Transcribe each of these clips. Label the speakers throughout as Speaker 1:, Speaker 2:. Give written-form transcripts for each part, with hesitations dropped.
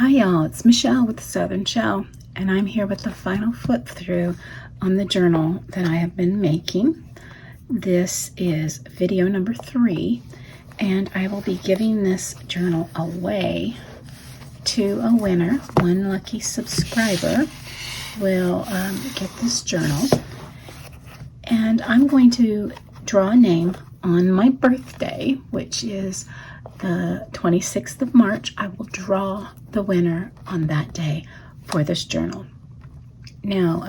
Speaker 1: Hi y'all, it's Michelle with the Southern Shell, and I'm here with the final flip through on the journal that I have been making. This is video number 3, and I will be giving this journal away to a winner. One lucky subscriber will get this journal, and I'm going to draw a name on my birthday, which is the 26th of March. I will draw the winner on that day for this journal. Now,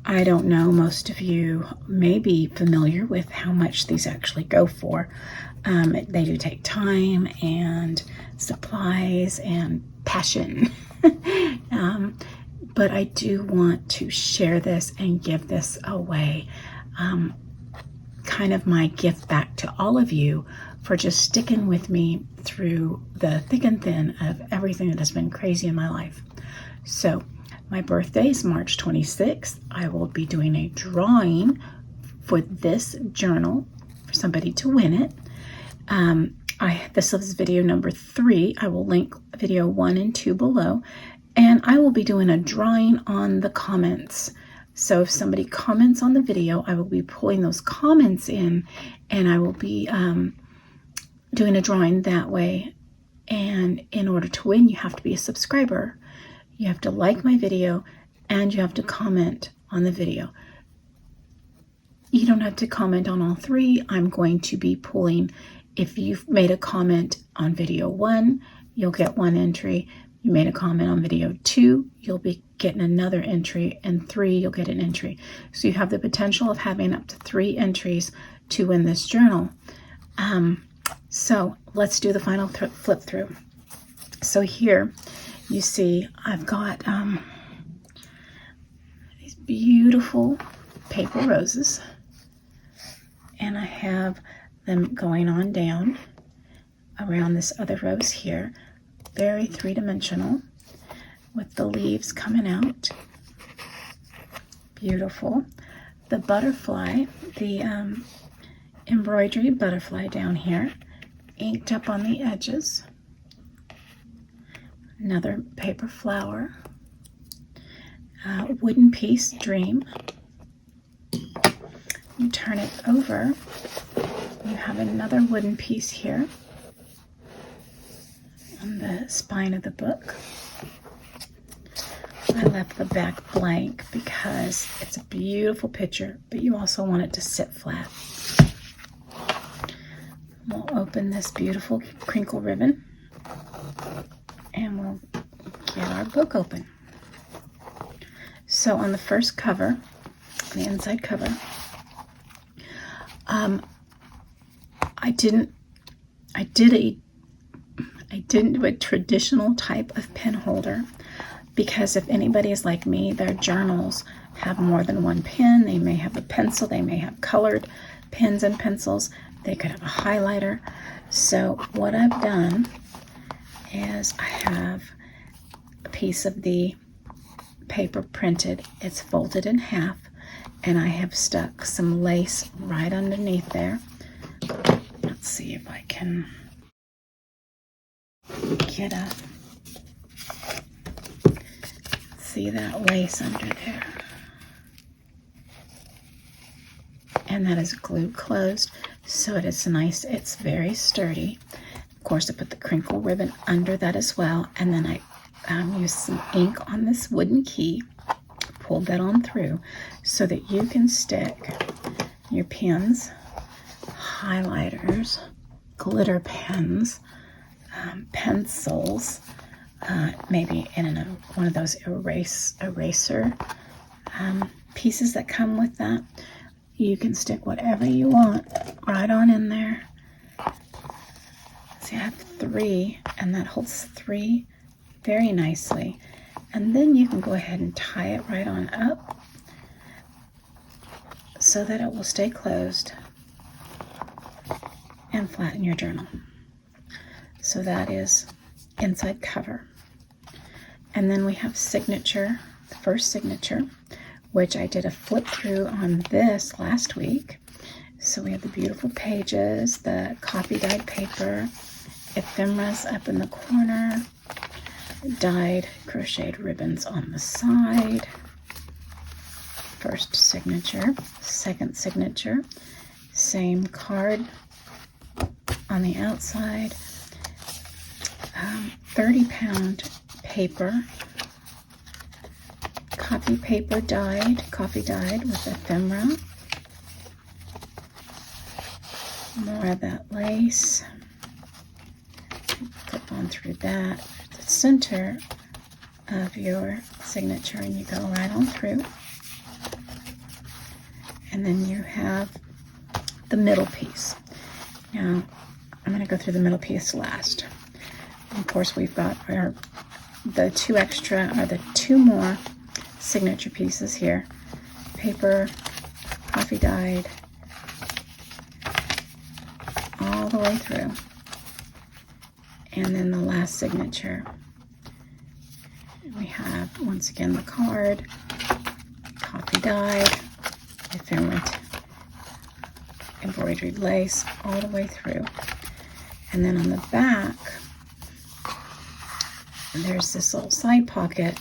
Speaker 1: I don't know, most of you may be familiar with how much these actually go for. They do take time and supplies and passion. But I do want to share this and give this away. Kind of my gift back to all of you for just sticking with me through the thick and thin of everything that has been crazy in my life. So my birthday is March 26th. I will be doing a drawing for this journal for somebody to win it. This is video number 3. I will link video 1 and 2 below, and I will be doing a drawing on the comments. So if somebody comments on the video, I will be pulling those comments in, and I will be doing a drawing that way. And in order to win, you have to be a subscriber. You have to like my video, and you have to comment on the video. You don't have to comment on all 3. I'm going to be pulling, if you've made a comment on video 1, you'll get 1 entry. You made a comment on video 2, you'll be getting another entry, and 3, you'll get an entry. So you have the potential of having up to 3 entries to win this journal. So let's do the final flip through. So here you see I've got these beautiful paper roses, and I have them going on down around this other rose here. Very three-dimensional with the leaves coming out. Beautiful. The butterfly, the embroidery butterfly down here, inked up on the edges. Another paper flower. Wooden piece, dream. You turn it over, you have another wooden piece here on the spine of the book. I left the back blank because it's a beautiful picture, but you also want it to sit flat. We'll open this beautiful crinkle ribbon, and we'll get our book open. So on the first cover, the inside cover, I didn't do a traditional type of pen holder, because if anybody is like me, their journals have more than one pen. They may have a pencil, they may have colored pens and pencils, they could have a highlighter. So what I've done is I have a piece of the paper printed, it's folded in half, and I have stuck some lace right underneath there. Let's see if I can get a, see that lace under there. And that is glued closed, so it is nice, it's very sturdy. Of course, I put the crinkle ribbon under that as well, and then I used some ink on this wooden key, pulled that on through so that you can stick your pens, highlighters, glitter pens, pencils, maybe in one of those eraser pieces that come with that. You can stick whatever you want right on in there. See, I have 3, and that holds 3 very nicely. And then you can go ahead and tie it right on up so that it will stay closed and flatten your journal. So that is inside cover. And then we have signature, the first signature, which I did a flip through on this last week. So we have the beautiful pages, the copy dyed paper, ephemeras up in the corner, dyed crocheted ribbons on the side. First signature, second signature, same card on the outside. 30-pound paper, coffee dyed with ephemera. More of that lace. Clip on through that, the center of your signature, and you go right on through. And then you have the middle piece. Now, I'm going to go through the middle piece last. Of course, we've got the two more signature pieces here. Paper, coffee dyed, all the way through. And then the last signature. We have, once again, the card, coffee dyed, ephemera embroidered lace, all the way through. And then on the back, there's this little side pocket,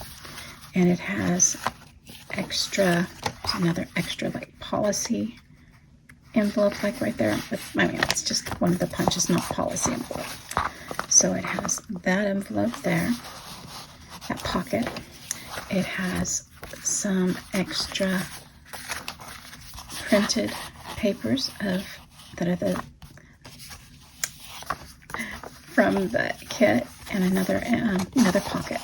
Speaker 1: and it has another extra like policy envelope, like right there. But I mean, it's just one of the punches, not policy envelope. So it has that envelope there, that pocket. It has some extra printed papers that are from the kit, and another pocket.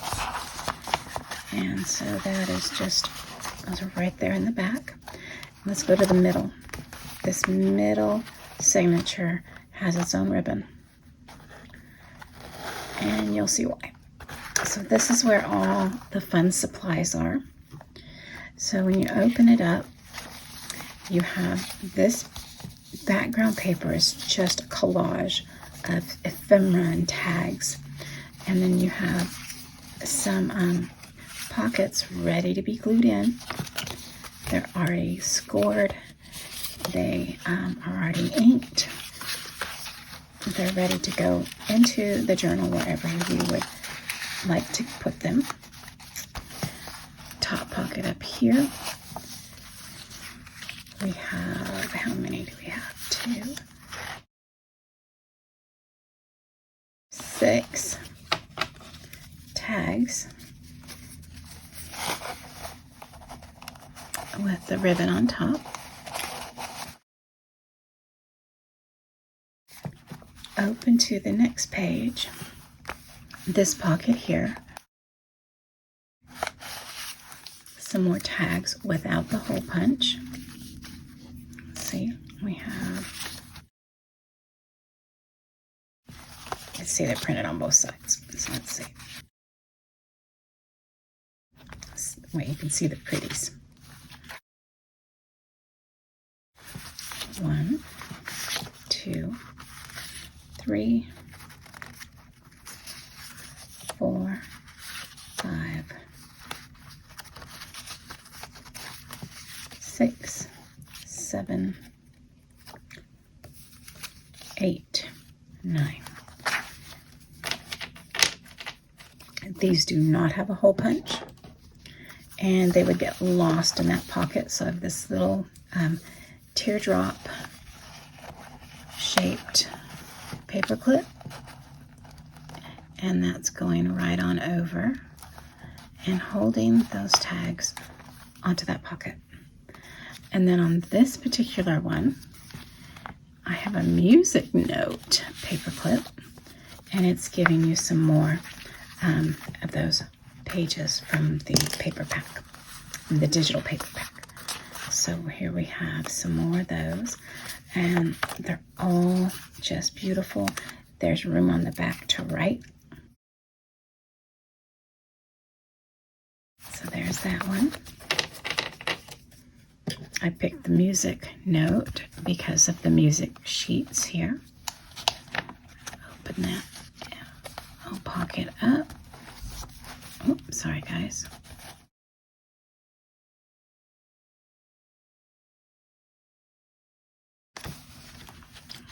Speaker 1: And so that is just, those are right there in the back. Let's go to the middle. This middle signature has its own ribbon, and you'll see why. So this is where all the fun supplies are. So when you open it up, you have this background paper is just a collage of ephemera and tags. And then you have some pockets ready to be glued in. They're already scored. They are already inked. They're ready to go into the journal wherever you would like to put them. Top pocket up here. We have, how many do we have? 2, 6 tags with the ribbon on top. Open to the next page. This pocket here, some more tags without the hole punch. Let's see, we have, let's see, they're printed on both sides. So let's see. Wait, you can see the pretties. 1, 2, 3, 4, 5, 6, 7, 8, 9. These do not have a hole punch, and they would get lost in that pocket. So I have this little teardrop shaped paper clip, and that's going right on over and holding those tags onto that pocket. And then on this particular one, I have a music note paper clip, and it's giving you some more of those pages from the paper pack, the digital paper pack. So here we have some more of those, and they're all just beautiful. There's room on the back to write. So there's that one. I picked the music note because of the music sheets here. Open that whole pocket up. Oh, sorry guys.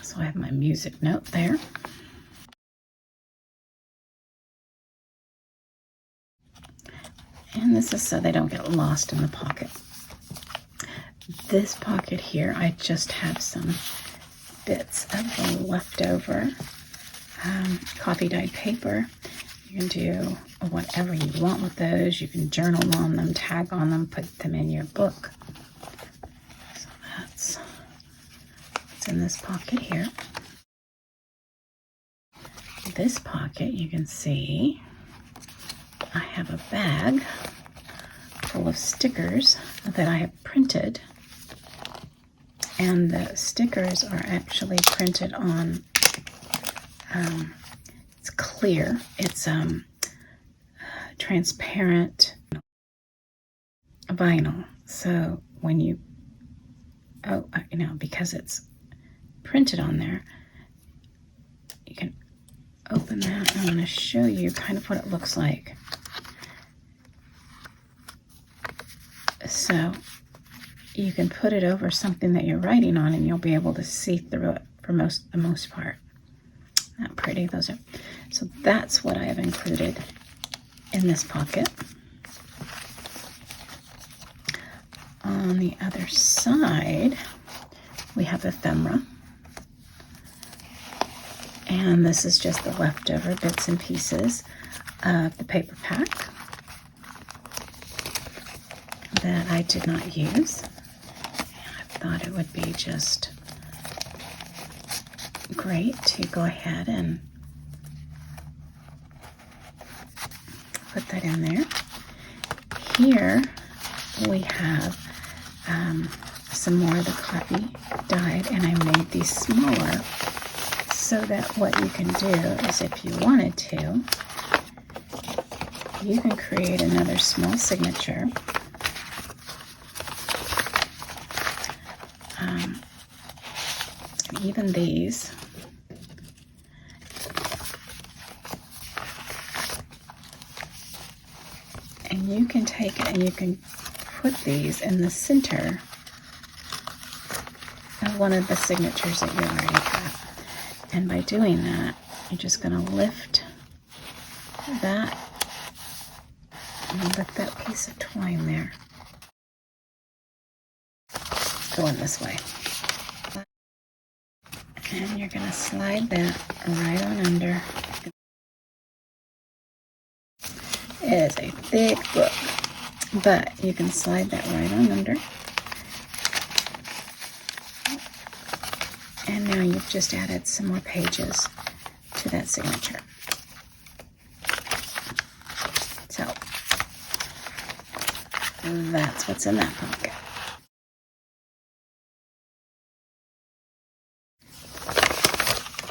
Speaker 1: So I have my music note there. And this is so they don't get lost in the pocket. This pocket here, I just have some bits of the leftover coffee dyed paper. You can do whatever you want with those. You can journal on them, tag on them, put them in your book. So that's what's in this pocket here. This pocket, you can see I have a bag full of stickers that I have printed, and the stickers are actually printed on it's clear, it's transparent vinyl. So when you because it's printed on there, you can open that. I'm going to show you kind of what it looks like. So you can put it over something that you're writing on and you'll be able to see through it for the most part. Not pretty, those are. So that's what I have included in this pocket. On the other side, we have ephemera. And this is just the leftover bits and pieces of the paper pack that I did not use. I thought it would be just great to go ahead and put that in there. Here we have some more of the coffee dyed, and I made these smaller so that what you can do is, if you wanted to, you can create another small signature. Even these. And you can take it and you can put these in the center of one of the signatures that you already have. And by doing that, you're just going to lift that and lift that piece of twine there. Going this way. And you're going to slide that right on under. It is a thick book, but you can slide that right on under. And now you've just added some more pages to that signature. So that's what's in that pocket.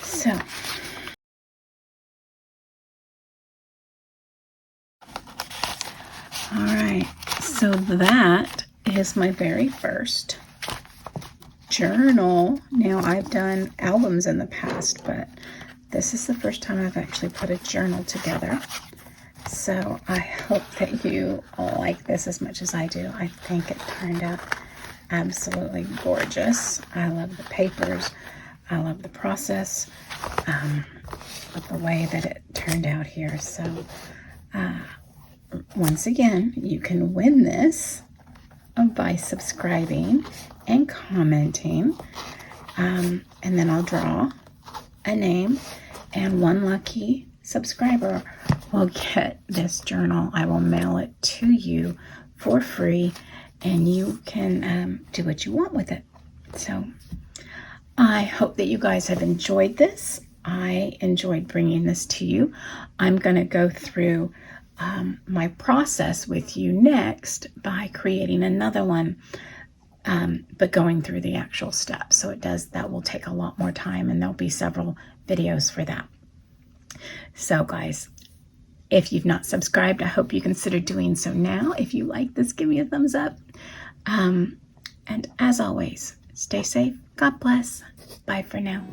Speaker 1: So all right, so that is my very first journal. Now, I've done albums in the past, but this is the first time I've actually put a journal together. So I hope that you all like this as much as I do. I think it turned out absolutely gorgeous. I love the papers. I love the process of the way that it turned out here. So once again, you can win this by subscribing and commenting, and then I'll draw a name, and one lucky subscriber will get this journal. I will mail it to you for free, and you can do what you want with it. So I hope that you guys have enjoyed this. I enjoyed bringing this to you. I'm going to go through my process with you next by creating another one, but going through the actual steps. So that will take a lot more time, and there'll be several videos for that. So guys, if you've not subscribed, I hope you consider doing so now. If you like this, give me a thumbs up. And as always, stay safe. God bless. Bye for now.